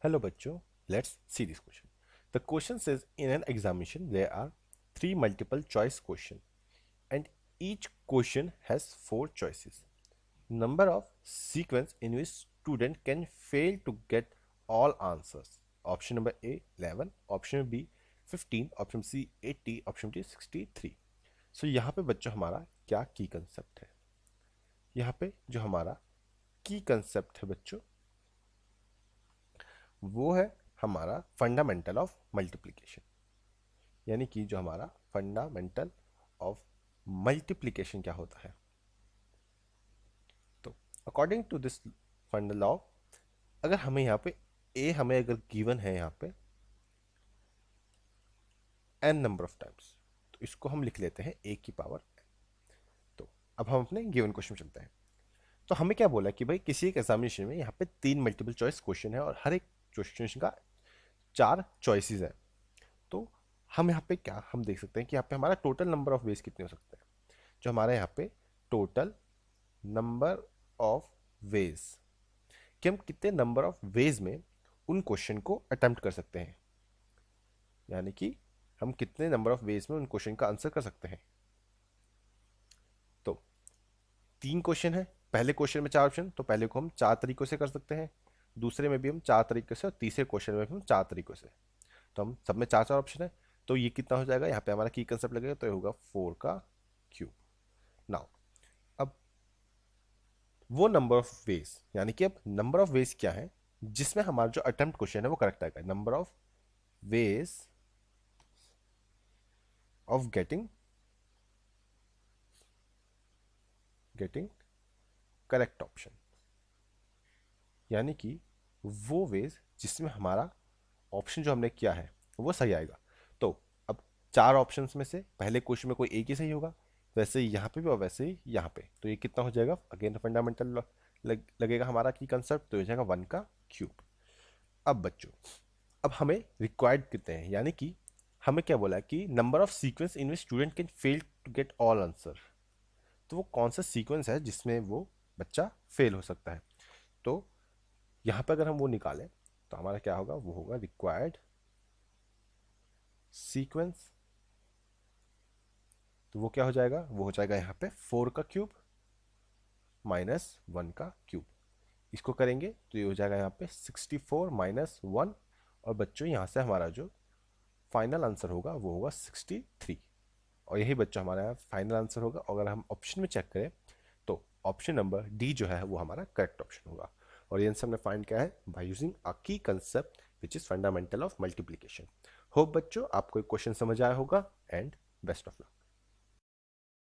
Hello bachcho, let's see this question. The question says in an examination there are three multiple choice question and each question has four choices. Number of sequence in which student can fail to get all answers. Option number A 11, option B 15, option C 80, option D 63. So यहाँ पे बच्चों हमारा क्या की concept है? यहाँ पे जो हमारा की कंसेप्ट है बच्चों वो है हमारा फंडामेंटल ऑफ मल्टीप्लिकेशन, यानी कि जो हमारा फंडामेंटल ऑफ मल्टीप्लिकेशन क्या होता है। तो अकॉर्डिंग टू दिस फंडा लॉ, अगर हमें यहाँ पे ए हमें अगर गिवन है यहाँ पे एन नंबर ऑफ टाइम्स, तो इसको हम लिख लेते हैं ए की पावर n। तो अब हम अपने गिवन क्वेश्चन चलते हैं। तो हमें क्या बोला कि भाई किसी एक एग्जामिनेशन में यहाँ पे तीन मल्टीपल चॉइस क्वेश्चन है और हर एक क्वेश्चन का चार चॉइसेस है। तो हम यहाँ पे क्या हम देख सकते हैं कि यहाँ पे हमारा टोटल नंबर ऑफ वेज कितने हो सकते हैं। जो हमारे यहाँ पे टोटल नंबर ऑफ वेज कि हम कितने नंबर ऑफ वेज में उन क्वेश्चन को अटेम्प्ट कर सकते हैं, यानी कि हम कितने नंबर ऑफ वेज में उन क्वेश्चन का आंसर कर सकते हैं। तो तीन क्वेश्चन है, पहले क्वेश्चन में चार ऑप्शन, तो पहले को हम चार तरीकों से कर सकते हैं, दूसरे में भी हम चार तरीके से और तीसरे क्वेश्चन में भी हम चार तरीकों से। तो हम सब में चार चार ऑप्शन है, तो ये कितना हो जाएगा, यहाँ पे हमारा की कंसेप्ट लगेगा, तो ये होगा 4 का क्यूब। नाउ अब वो नंबर ऑफ वेज, यानी कि अब नंबर ऑफ वेज क्या है जिसमें हमारा जो अटेम्प्ट क्वेश्चन है वो करेक्ट आएगा। Number of ways of getting correct option, यानी कि वो वेज जिसमें हमारा ऑप्शन जो हमने किया है वो सही आएगा। तो अब चार ऑप्शंस में से पहले क्वेश्चन में कोई एक ही सही होगा, वैसे ही यहाँ पे भी और वैसे ही यहाँ पे। तो ये कितना हो जाएगा, अगेन फंडामेंटल लगेगा हमारा की कंसेप्ट, तो हो जाएगा 1 का क्यूब। अब बच्चों अब हमें रिक्वायर्ड कितने हैं, यानी कि हमें क्या बोला कि number of sequence in which student can fail to get all answer. तो वो कौन सा सीक्वेंस है जिसमें वो बच्चा फेल हो सकता है। तो यहाँ पर अगर हम वो निकालें तो हमारा क्या होगा, वो होगा रिक्वायर्ड सीक्वेंस। तो वो क्या हो जाएगा, वो हो जाएगा यहाँ पे 4 का क्यूब माइनस 1 का क्यूब। इसको करेंगे तो ये हो जाएगा यहाँ पे 64 माइनस 1, और बच्चों यहाँ से हमारा जो फाइनल आंसर होगा वो होगा 63। और यही बच्चों हमारा यहाँ फाइनल आंसर होगा। अगर हम ऑप्शन में चेक करें तो ऑप्शन नंबर डी जो है वो हमारा करेक्ट ऑप्शन होगा। और ये आंसर हमने फाइंड किया है बाय यूजिंग अ की concept which is fundamental of multiplication. Hope बच्चों आपको क्वेश्चन समझ आया होगा एंड बेस्ट ऑफ लक।